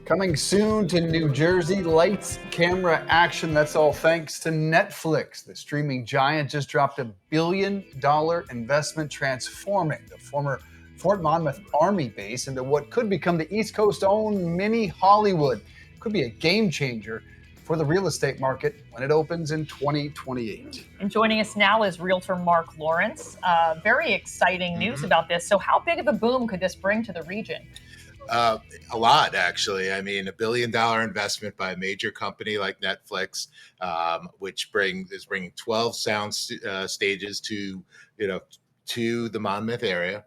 Coming soon to New Jersey, lights, camera, action. That's all thanks to Netflix. The streaming giant just dropped $1 billion investment transforming the former Fort Monmouth Army base into what could become the East Coast's own mini Hollywood. Could be a game changer for the real estate market when it opens in 2028. And joining us now is realtor Marc Lawrence. Very exciting news about this. So how big of a boom could this bring to the region? A lot, actually. I mean, $1 billion investment by a major company like Netflix, which is bringing 12 sound stages to the Monmouth area,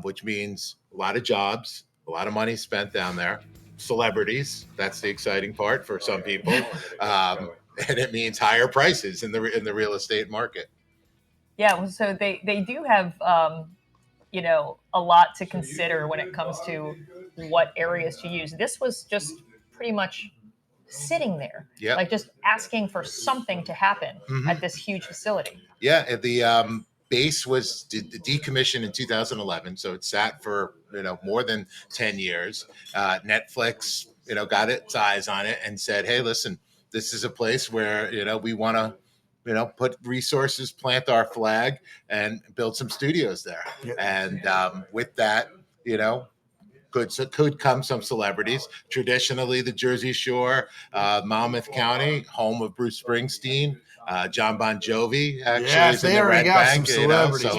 which means a lot of jobs, a lot of money spent down there. Celebrities, that's the exciting part for some people, and it means higher prices in the real estate market. Yeah, so they do have a lot to consider when it comes to what areas to use. This was just pretty much sitting there, like just asking for something to happen at this huge facility. Yeah, the base was decommissioned in 2011, so it sat for more than 10 years. Netflix got its eyes on it and said, hey, listen, this is a place where we want to put resources, plant our flag, and build some studios there. Yep. And with that, could come some celebrities. Traditionally, the Jersey Shore, Monmouth County, home of Bruce Springsteen, John Bon Jovi, actually, is in the Red Bank. So a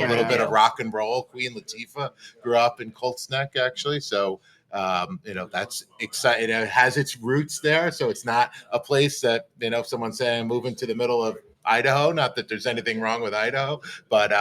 little bit of rock and roll. Queen Latifah grew up in Colts Neck, actually. So that's exciting. It has its roots there, so it's not a place that if someone's saying moving to the middle of Idaho, not that there's anything wrong with Idaho, but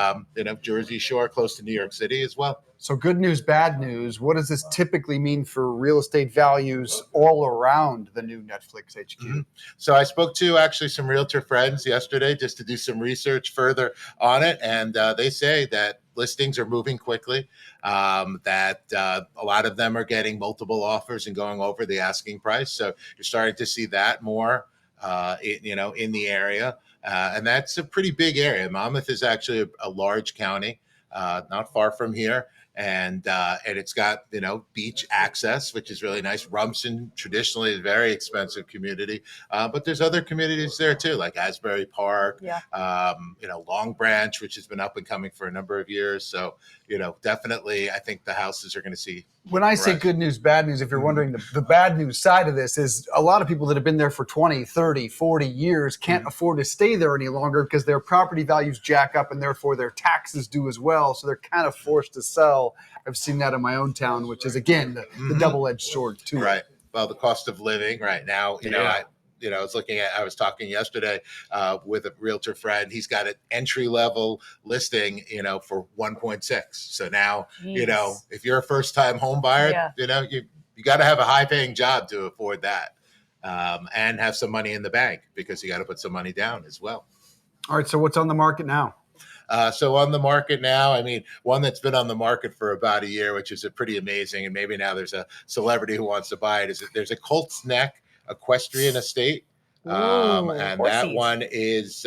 Jersey Shore, close to New York City as well. So good news, bad news. What does this typically mean for real estate values all around the new Netflix HQ? Mm-hmm. So I spoke to actually some realtor friends yesterday just to do some research further on it, and they say that listings are moving quickly, that a lot of them are getting multiple offers and going over the asking price. So you're starting to see that more, in the area. And that's a pretty big area. Monmouth is actually a large county, not far from here. And it's got, beach access, which is really nice. Rumson traditionally is a very expensive community, but there's other communities there too, like Asbury Park, Long Branch, which has been up and coming for a number of years. So, definitely I think the houses are going to see. When I say good news, bad news, if you're wondering, the bad news side of this is a lot of people that have been there for 20, 30, 40 years can't afford to stay there any longer because their property values jack up and therefore their taxes do as well. So they're kind of forced to sell. I've seen that in my own town, which is, again, the double-edged sword too. Right. Well, the cost of living right now, I was talking yesterday with a realtor friend. He's got an entry-level listing, for 1.6. So now, if you're a first-time home buyer, you got to have a high-paying job to afford that, and have some money in the bank because you got to put some money down as well. All right. So what's on the market now? So on the market now, I mean, one that's been on the market for about a year, which is pretty amazing, and maybe now there's a celebrity who wants to buy it. There's a Colts Neck equestrian estate, and horsies. That one is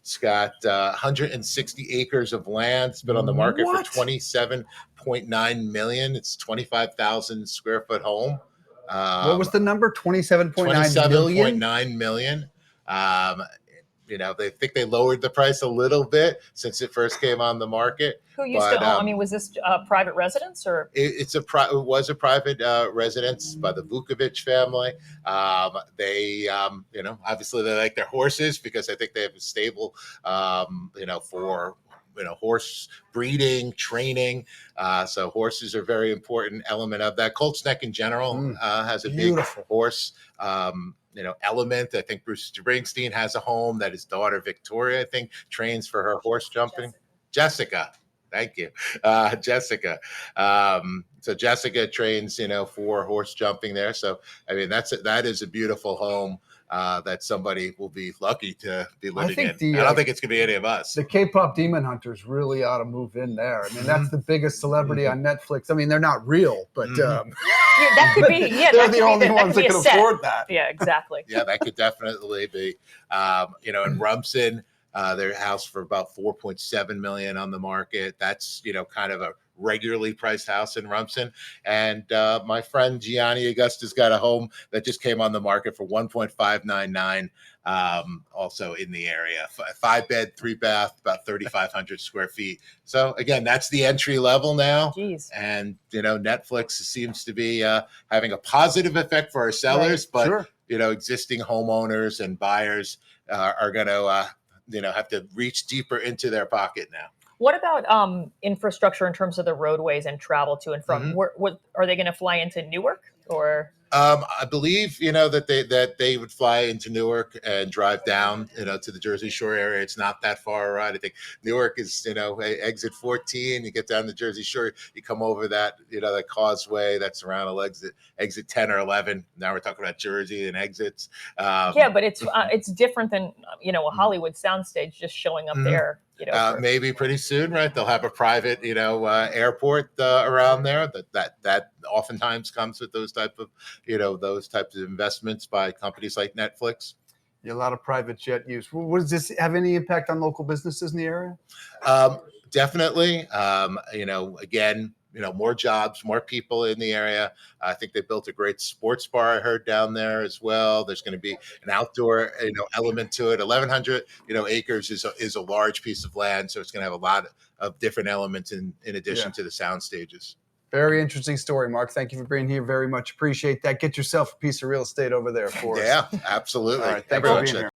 it's got 160 acres of land. It's been on the market for $27.9 million. It's 25,000 square foot home. What was the number? 27.9 million. They think they lowered the price a little bit since it first came on the market. Who used to own? I mean, was this a private residence or? It was a private residence by the Vukovic family. They, obviously they like their horses because I think they have a stable, for horse breeding, training. So horses are a very important element of that. Colts Neck in general has a big horse. Element. I think Bruce Springsteen has a home that his daughter Victoria, I think, trains for her horse jumping. Jessica. Thank you. Jessica. So Jessica trains, for horse jumping there. So, I mean, that is a beautiful home that somebody will be lucky to be living in. I don't think it's going to be any of us. The K-pop Demon Hunters really ought to move in there. I mean, that's the biggest celebrity on Netflix. I mean, they're not real, but that could be. Yeah, they're the only ones that can afford that. Yeah, exactly. Yeah, that could definitely be. In Rumson, their house for about $4.7 million on the market. That's kind of a regularly priced house in Rumson. And my friend Gianni Augusta's got a home that just came on the market for 1.599. Also in the area, 5-bed, 3-bath, about 3,500 square feet. So again, that's the entry level now. Jeez. And Netflix seems to be having a positive effect for our sellers, Right. but Sure. existing homeowners and buyers are going to have to reach deeper into their pocket now. What about infrastructure in terms of the roadways and travel to and from? What are they going to fly into Newark or? I believe that they would fly into Newark and drive down to the Jersey Shore area. It's not that far a ride. I think Newark is exit 14. You get down the Jersey Shore, you come over that that causeway that's around exit 10 or 11. Now we're talking about Jersey and exits. Yeah, but it's different than a Hollywood soundstage just showing up there. Maybe pretty soon, right? They'll have a private, airport around there. That oftentimes comes with those types of investments by companies like Netflix. Yeah, a lot of private jet use. Does this have any impact on local businesses in the area? Definitely. Again, more jobs, more people in the area. I think they built a great sports bar, I heard, down there as well. There's going to be an outdoor, element to it. 1,100, acres is a large piece of land, so it's going to have a lot of different elements in addition to the sound stages. Very interesting story, Mark. Thank you for being here. Very much appreciate that. Get yourself a piece of real estate over there for us. Yeah, absolutely. All right, thanks for being here.